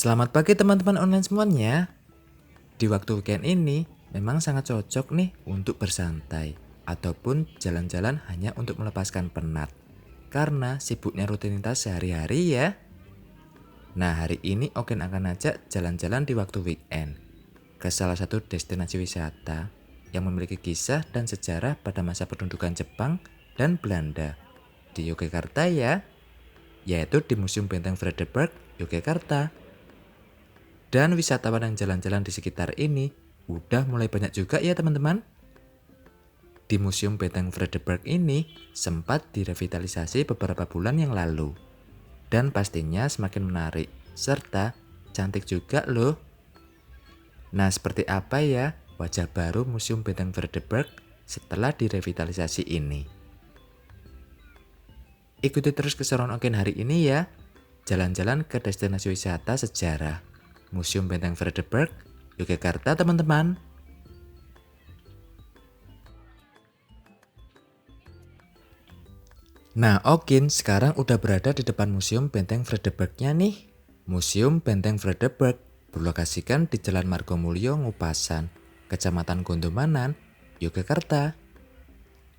Selamat pagi teman-teman online semuanya. Di waktu weekend ini memang sangat cocok nih untuk bersantai ataupun jalan-jalan hanya untuk melepaskan penat. Karena sibuknya rutinitas sehari-hari ya. Nah, hari ini Oken akan ajak jalan-jalan di waktu weekend ke salah satu destinasi wisata yang memiliki kisah dan sejarah pada masa pendudukan Jepang dan Belanda di Yogyakarta ya, yaitu di Museum Benteng Vredenburg, Yogyakarta. Dan wisatawan yang jalan-jalan di sekitar ini udah mulai banyak juga ya teman-teman. Di Museum Benteng Vredenburg ini sempat direvitalisasi beberapa bulan yang lalu. Dan pastinya semakin menarik, serta cantik juga loh. Nah, seperti apa ya wajah baru Museum Benteng Vredenburg setelah direvitalisasi ini? Ikuti terus keseruan Oken hari ini ya. Jalan-jalan ke destinasi wisata sejarah Museum Benteng Vredenburg, Yogyakarta teman-teman. Nah, Okin sekarang udah berada di depan Museum Benteng Vredenburg-nya nih. Museum Benteng Vredenburg berlokasikan di Jalan Margomulyo, Ngupasan, Kecamatan Gondomanan, Yogyakarta.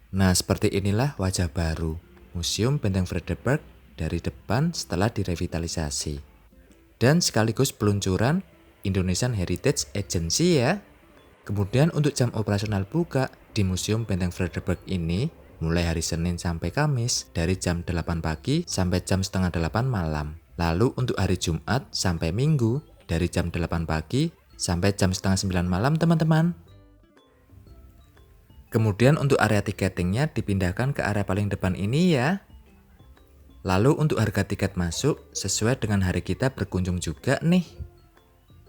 Nah, seperti inilah wajah baru Museum Benteng Vredenburg dari depan setelah direvitalisasi. Dan sekaligus peluncuran Indonesian Heritage Agency ya. Kemudian untuk jam operasional buka di Museum Benteng Vredenburg ini mulai hari Senin sampai Kamis dari jam 8 pagi sampai jam setengah 8 malam. Lalu untuk hari Jumat sampai Minggu dari jam 8 pagi sampai jam setengah 9 malam teman-teman. Kemudian untuk area tiketingnya dipindahkan ke area paling depan ini ya. Lalu untuk harga tiket masuk sesuai dengan hari kita berkunjung juga nih.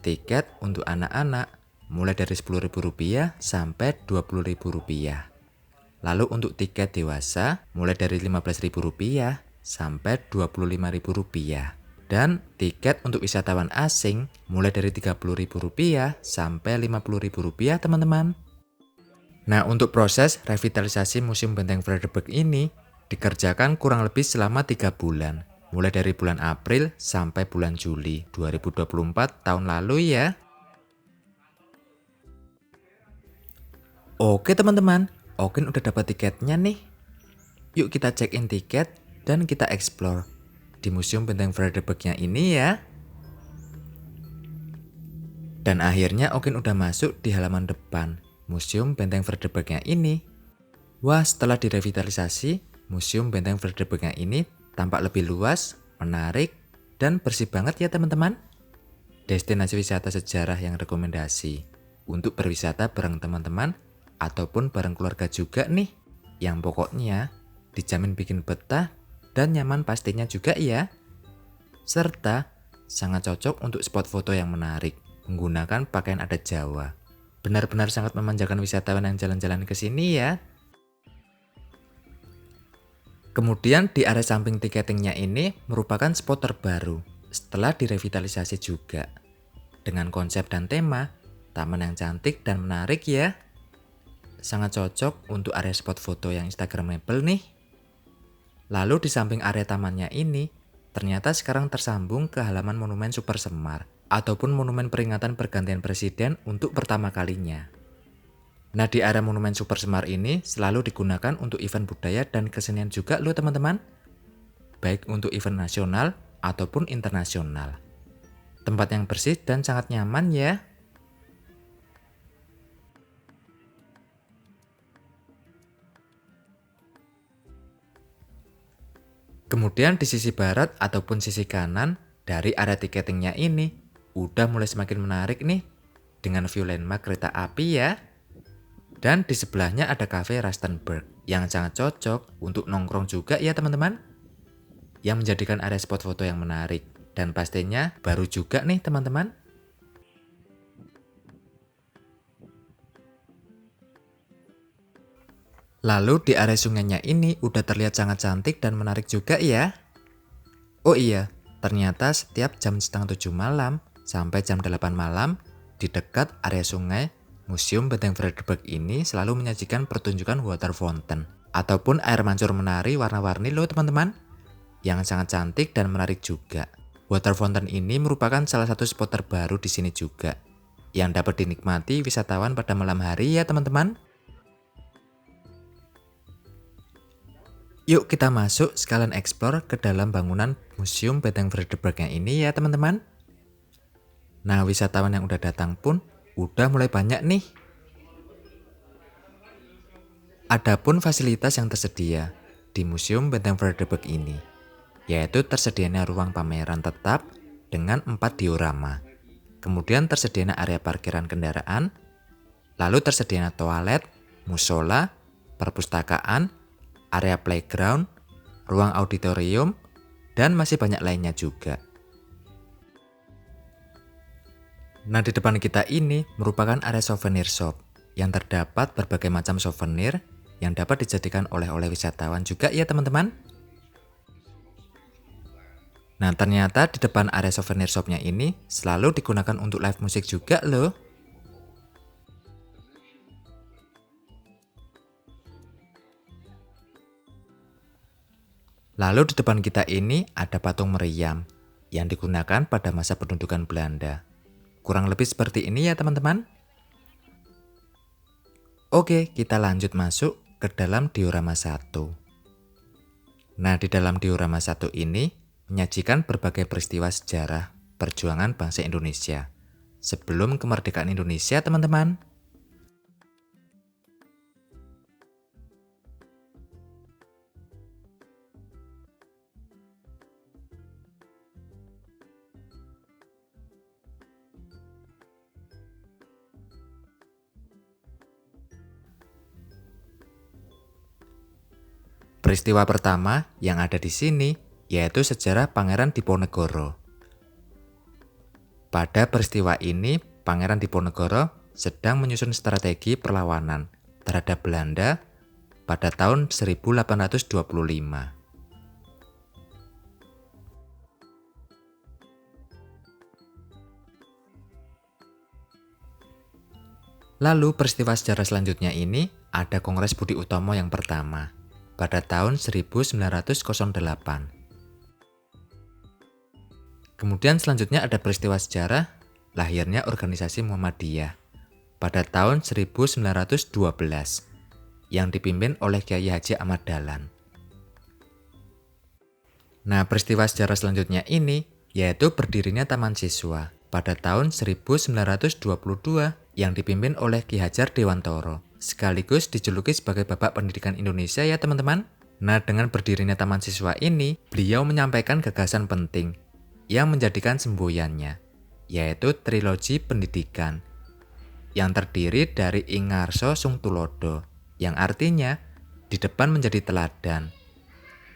Tiket untuk anak-anak mulai dari Rp10.000 sampai Rp20.000. Lalu untuk tiket dewasa mulai dari Rp15.000 sampai Rp25.000. Dan tiket untuk wisatawan asing mulai dari Rp30.000 sampai Rp50.000 teman-teman. Nah, untuk proses revitalisasi Museum Benteng Vredenburg ini dikerjakan kurang lebih selama 3 bulan, mulai dari bulan April sampai bulan Juli 2024 tahun lalu ya. Oke teman-teman, Oken udah dapat tiketnya nih. Yuk kita check in tiket dan kita explore di Museum Benteng Vredenburg-nya ini ya. Dan akhirnya Oken udah masuk di halaman depan Museum Benteng Vredenburg-nya ini. Wah, setelah direvitalisasi, Museum Benteng Vredenburg-nya ini tampak lebih luas, menarik, dan bersih banget ya teman-teman. Destinasi wisata sejarah yang rekomendasi untuk berwisata bareng teman-teman ataupun bareng keluarga juga nih. Yang pokoknya dijamin bikin betah dan nyaman pastinya juga ya. Serta sangat cocok untuk spot foto yang menarik menggunakan pakaian adat Jawa. Benar-benar sangat memanjakan wisatawan yang jalan-jalan ke sini ya. Kemudian di area samping tiketingnya ini merupakan spot terbaru setelah direvitalisasi juga. Dengan konsep dan tema, taman yang cantik dan menarik ya. Sangat cocok untuk area spot foto yang instagramable nih. Lalu di samping area tamannya ini, ternyata sekarang tersambung ke halaman Monumen Super Semar ataupun monumen peringatan pergantian presiden untuk pertama kalinya. Nah, di area Monumen Super Semar ini selalu digunakan untuk event budaya dan kesenian juga loh teman-teman. Baik untuk event nasional ataupun internasional. Tempat yang bersih dan sangat nyaman ya. Kemudian di sisi barat ataupun sisi kanan dari area tiketingnya ini udah mulai semakin menarik nih dengan view landmark kereta api ya. Dan di sebelahnya ada cafe Rustenburg yang sangat cocok untuk nongkrong juga ya teman-teman. Yang menjadikan area spot foto yang menarik. Dan pastinya baru juga nih teman-teman. Lalu di area sungainya ini udah terlihat sangat cantik dan menarik juga ya. Oh iya, ternyata setiap jam setengah 7 malam sampai jam 8 malam di dekat area sungai Museum Benteng Vredenburg ini selalu menyajikan pertunjukan water fountain ataupun air mancur menari warna-warni loh teman-teman, yang sangat cantik dan menarik juga. Water fountain ini merupakan salah satu spot terbaru di sini juga, yang dapat dinikmati wisatawan pada malam hari ya teman-teman. Yuk kita masuk sekalian explore ke dalam bangunan Museum Benteng Vredenburg-nya ini ya teman-teman. Nah, wisatawan yang udah datang pun udah mulai banyak nih. Adapun fasilitas yang tersedia di Museum Benteng Vredenburg ini, yaitu tersedianya ruang pameran tetap dengan 4 diorama. Kemudian tersedianya area parkiran kendaraan, lalu tersedianya toilet, musola, perpustakaan, area playground, ruang auditorium, dan masih banyak lainnya juga. Nah, di depan kita ini merupakan area souvenir shop yang terdapat berbagai macam souvenir yang dapat dijadikan oleh-oleh wisatawan juga ya teman-teman. Nah, ternyata di depan area souvenir shopnya ini selalu digunakan untuk live musik juga loh. Lalu di depan kita ini ada patung meriam yang digunakan pada masa pendudukan Belanda. Kurang lebih seperti ini ya teman-teman. Oke, kita lanjut masuk ke dalam diorama 1. Nah, di dalam diorama 1 ini menyajikan berbagai peristiwa sejarah perjuangan bangsa Indonesia sebelum kemerdekaan Indonesia, teman-teman. Peristiwa pertama yang ada di sini yaitu sejarah Pangeran Diponegoro. Pada peristiwa ini, Pangeran Diponegoro sedang menyusun strategi perlawanan terhadap Belanda pada tahun 1825. Lalu peristiwa sejarah selanjutnya ini ada Kongres Budi Utomo yang pertama pada tahun 1908. Kemudian selanjutnya ada peristiwa sejarah lahirnya organisasi Muhammadiyah pada tahun 1912 yang dipimpin oleh Kyai Haji Ahmad Dahlan. Nah, peristiwa sejarah selanjutnya ini yaitu berdirinya Taman Siswa pada tahun 1922 yang dipimpin oleh Ki Hajar Dewantoro, sekaligus dijuluki sebagai Bapak Pendidikan Indonesia ya teman-teman. Nah, dengan berdirinya Taman Siswa ini, beliau menyampaikan gagasan penting yang menjadikan semboyannya, yaitu trilogi pendidikan, yang terdiri dari Ing Ngarso Sung Tulodo, yang artinya di depan menjadi teladan,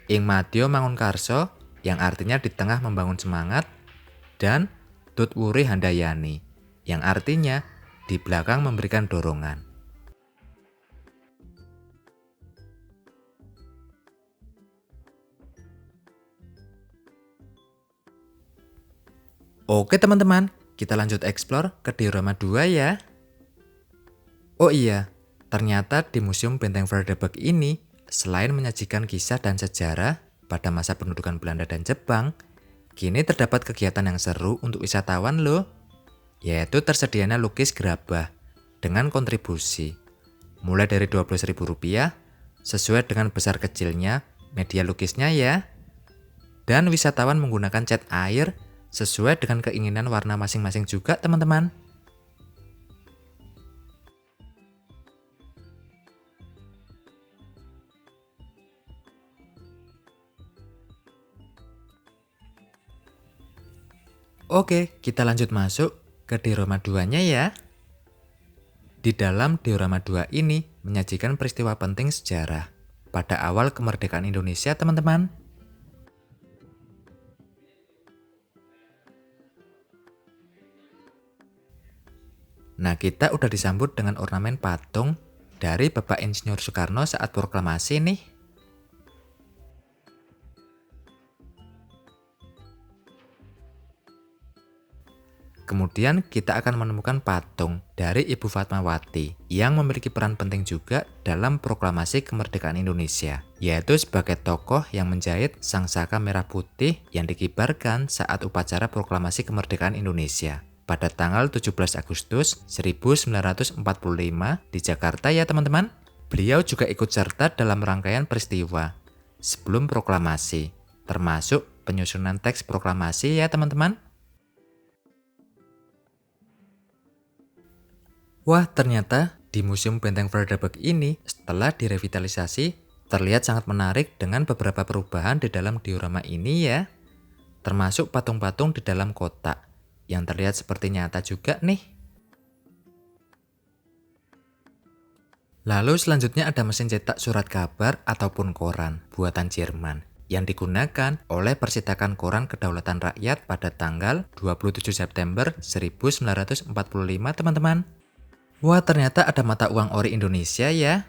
Ing Madya Mangunkarso, yang artinya di tengah membangun semangat, dan Tut Wuri Handayani, yang artinya di belakang memberikan dorongan. Oke teman-teman, kita lanjut explore ke diorama 2 ya. Oh iya, ternyata di Museum Benteng Vredenburg ini, selain menyajikan kisah dan sejarah pada masa pendudukan Belanda dan Jepang, kini terdapat kegiatan yang seru untuk wisatawan loh, yaitu tersedianya lukis gerabah dengan kontribusi, mulai dari Rp12.000 sesuai dengan besar kecilnya media lukisnya ya. Dan wisatawan menggunakan cat air sesuai dengan keinginan warna masing-masing juga teman-teman. Oke, kita lanjut masuk ke diorama 2-nya ya. Di dalam diorama 2 ini menyajikan peristiwa penting sejarah pada awal kemerdekaan Indonesia teman-teman. Nah, kita udah disambut dengan ornamen patung dari Bapak Insinyur Soekarno saat proklamasi nih. Kemudian kita akan menemukan patung dari Ibu Fatmawati yang memiliki peran penting juga dalam proklamasi kemerdekaan Indonesia. yaitu sebagai tokoh yang menjahit sangsaka merah putih yang dikibarkan saat upacara proklamasi kemerdekaan Indonesia pada tanggal 17 Agustus 1945 di Jakarta ya teman-teman. Beliau juga ikut serta dalam rangkaian peristiwa sebelum proklamasi, termasuk penyusunan teks proklamasi ya teman-teman. Wah, ternyata di Museum Benteng Vredenburg ini setelah direvitalisasi terlihat sangat menarik dengan beberapa perubahan di dalam diorama ini ya. Termasuk patung-patung di dalam kotak yang terlihat seperti nyata juga nih. Lalu selanjutnya ada mesin cetak surat kabar ataupun koran buatan Jerman yang digunakan oleh Persitakan Koran Kedaulatan Rakyat pada tanggal 27 September 1945 teman-teman. Wah, ternyata ada mata uang ori Indonesia ya,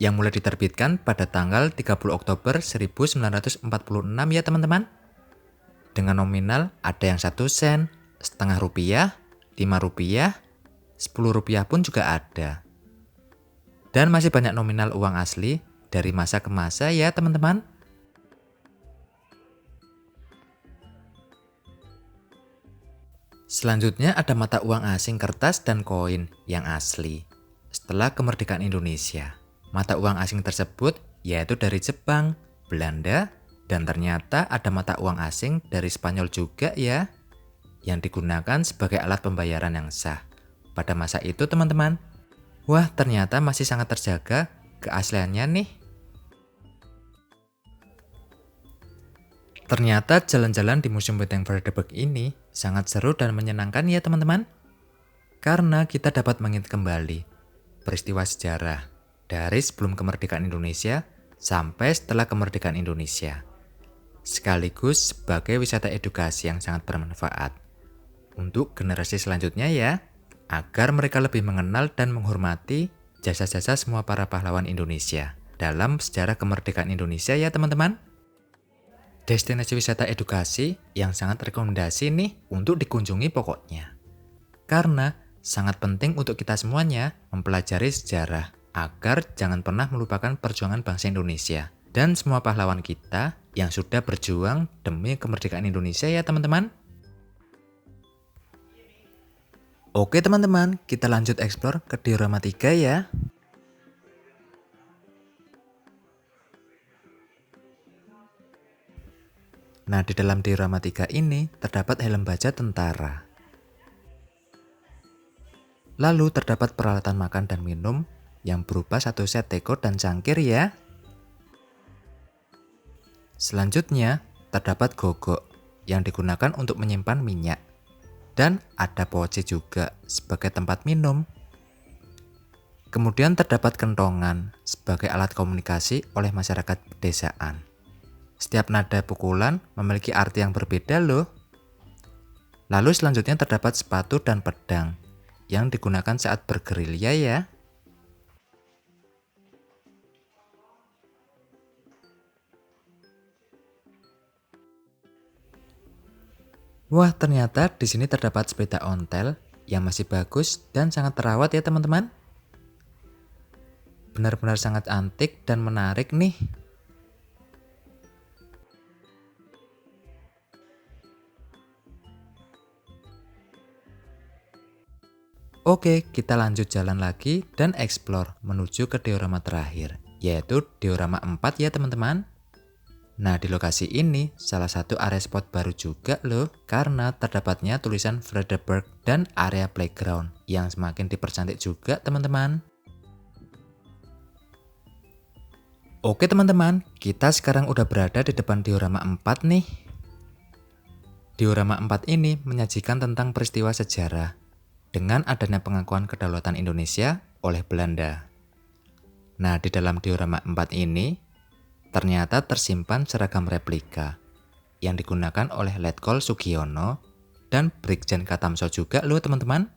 yang mulai diterbitkan pada tanggal 30 Oktober 1946 ya teman-teman. Dengan nominal ada yang 1 sen, setengah rupiah, 5 rupiah, 10 rupiah pun juga ada. Dan masih banyak nominal uang asli dari masa ke masa ya teman-teman. Selanjutnya ada mata uang asing kertas dan koin yang asli setelah kemerdekaan Indonesia. Mata uang asing tersebut yaitu dari Jepang, Belanda, dan ternyata ada mata uang asing dari Spanyol juga ya, yang digunakan sebagai alat pembayaran yang sah pada masa itu teman-teman. Wah, ternyata masih sangat terjaga keasliannya nih. Ternyata jalan-jalan di Museum Benteng Vredenburg ini sangat seru dan menyenangkan ya teman-teman. Karena kita dapat mengingat kembali peristiwa sejarah dari sebelum kemerdekaan Indonesia sampai setelah kemerdekaan Indonesia. Sekaligus sebagai wisata edukasi yang sangat bermanfaat untuk generasi selanjutnya ya, agar mereka lebih mengenal dan menghormati jasa-jasa semua para pahlawan Indonesia dalam sejarah kemerdekaan Indonesia ya teman-teman. Destinasi wisata edukasi yang sangat rekomendasi nih untuk dikunjungi pokoknya. Karena sangat penting untuk kita semuanya mempelajari sejarah agar jangan pernah melupakan perjuangan bangsa Indonesia dan semua pahlawan kita yang sudah berjuang demi kemerdekaan Indonesia ya teman-teman. Oke teman-teman, kita lanjut explore ke diorama 3 ya. Nah, di dalam diorama 3 ini terdapat helm baja tentara. Lalu terdapat peralatan makan dan minum yang berupa 1 set teko dan cangkir ya. Selanjutnya, terdapat gogok yang digunakan untuk menyimpan minyak. Dan ada poci juga sebagai tempat minum. Kemudian terdapat kentongan sebagai alat komunikasi oleh masyarakat pedesaan. Setiap nada pukulan memiliki arti yang berbeda loh. Lalu selanjutnya terdapat sepatu dan pedang yang digunakan saat bergerilya ya. Wah, ternyata di sini terdapat sepeda ontel yang masih bagus dan sangat terawat ya teman-teman. Benar-benar sangat antik dan menarik nih. Oke, kita lanjut jalan lagi dan explore menuju ke diorama terakhir, yaitu diorama 4 ya teman-teman. Nah, di lokasi ini salah satu area spot baru juga loh, karena terdapatnya tulisan Vredenburg dan area playground yang semakin dipercantik juga teman-teman. Oke teman-teman, kita sekarang udah berada di depan diorama 4 nih. Diorama 4 ini menyajikan tentang peristiwa sejarah dengan adanya pengakuan kedaulatan Indonesia oleh Belanda. Nah, di dalam diorama 4 ini ternyata tersimpan seragam replika yang digunakan oleh Letkol Sugiono dan Brigjen Katamso juga loh teman-teman.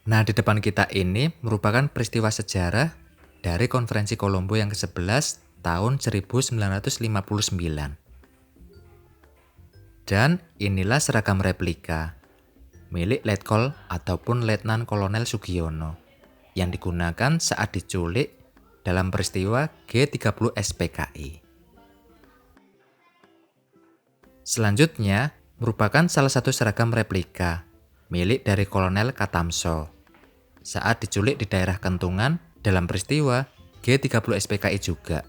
Nah, di depan kita ini merupakan peristiwa sejarah dari Konferensi Kolombo yang ke-11 tahun 1959. Dan inilah seragam replika milik Letkol ataupun Letnan Kolonel Sugiono yang digunakan saat diculik dalam peristiwa G30 SPKI. Selanjutnya merupakan salah satu seragam replika milik dari Kolonel Katamso saat diculik di daerah Kentungan dalam peristiwa G30 SPKI juga,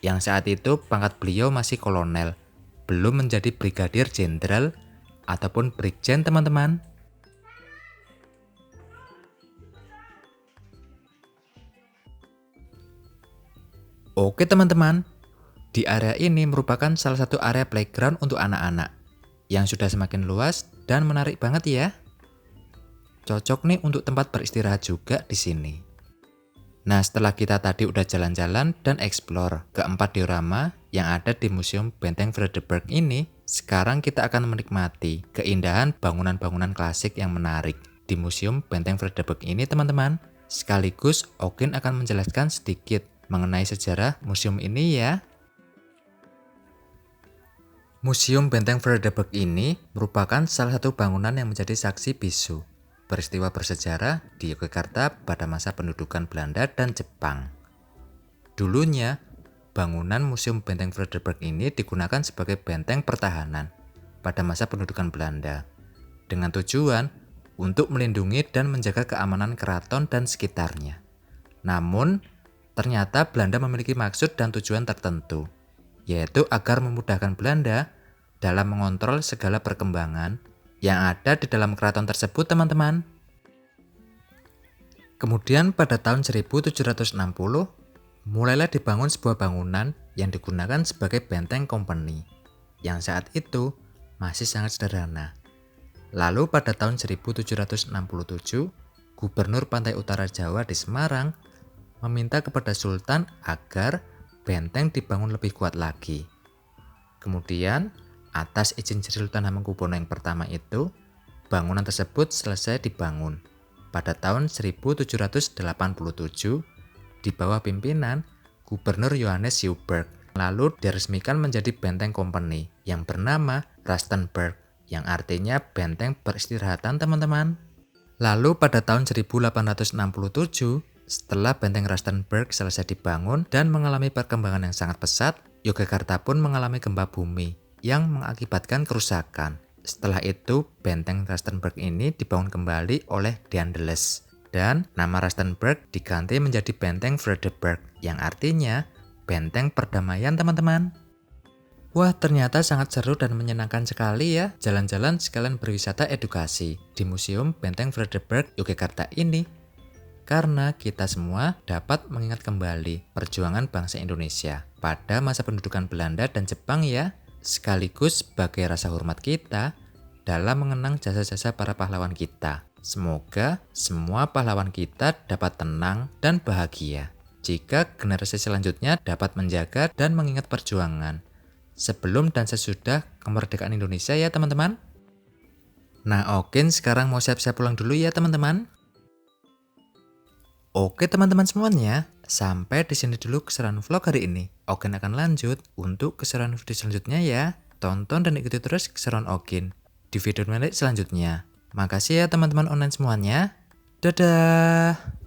yang saat itu pangkat beliau masih kolonel, belum menjadi brigadir jenderal ataupun brigjen teman-teman. Oke teman-teman, di area ini merupakan salah satu area playground untuk anak-anak yang sudah semakin luas dan menarik banget ya. Cocok nih untuk tempat beristirahat juga di sini. Nah, setelah kita tadi udah jalan-jalan dan explore keempat diorama yang ada di Museum Benteng Vredenburg ini, sekarang kita akan menikmati keindahan bangunan-bangunan klasik yang menarik di Museum Benteng Vredenburg ini teman-teman. Sekaligus Okin akan menjelaskan sedikit mengenai sejarah museum ini ya. Museum Benteng Vredenburg ini merupakan salah satu bangunan yang menjadi saksi bisu peristiwa bersejarah di Yogyakarta pada masa pendudukan Belanda dan Jepang. Dulunya, bangunan Museum Benteng Vredenburg ini digunakan sebagai benteng pertahanan pada masa pendudukan Belanda, dengan tujuan untuk melindungi dan menjaga keamanan keraton dan sekitarnya. Namun, ternyata Belanda memiliki maksud dan tujuan tertentu, yaitu agar memudahkan Belanda dalam mengontrol segala perkembangan yang ada di dalam keraton tersebut teman-teman. Kemudian pada tahun 1760, mulailah dibangun sebuah bangunan yang digunakan sebagai benteng company, yang saat itu masih sangat sederhana. Lalu pada tahun 1767, Gubernur Pantai Utara Jawa di Semarang meminta kepada Sultan agar benteng dibangun lebih kuat lagi. Kemudian, atas izin Sri Sultan Hamengkubuwono yang pertama itu, bangunan tersebut selesai dibangun pada tahun 1787 di bawah pimpinan Gubernur Johannes Joubert. Lalu diresmikan menjadi benteng company yang bernama Rustenburg, yang artinya benteng peristirahatan teman-teman. Lalu pada tahun 1867, setelah benteng Rustenburg selesai dibangun dan mengalami perkembangan yang sangat pesat, Yogyakarta pun mengalami gempa bumi yang mengakibatkan kerusakan. Setelah itu, benteng Rustenburg ini dibangun kembali oleh Daendels dan nama Rustenburg diganti menjadi benteng Vredenburg yang artinya benteng perdamaian teman-teman. Wah, ternyata sangat seru dan menyenangkan sekali ya jalan-jalan sekalian berwisata edukasi di Museum Benteng Vredenburg Yogyakarta ini. Karena kita semua dapat mengingat kembali perjuangan bangsa Indonesia pada masa pendudukan Belanda dan Jepang ya. Sekaligus sebagai rasa hormat kita dalam mengenang jasa-jasa para pahlawan kita. Semoga semua pahlawan kita dapat tenang dan bahagia jika generasi selanjutnya dapat menjaga dan mengingat perjuangan sebelum dan sesudah kemerdekaan Indonesia ya teman-teman. Nah, Okin sekarang mau siap-siap pulang dulu ya teman-teman. Oke teman-teman semuanya, sampai di sini dulu keseruan vlog hari ini. Okin akan lanjut untuk keseruan video selanjutnya ya. Tonton dan ikuti terus keseruan Okin di video menarik selanjutnya. Makasih ya teman-teman online semuanya. Dadah.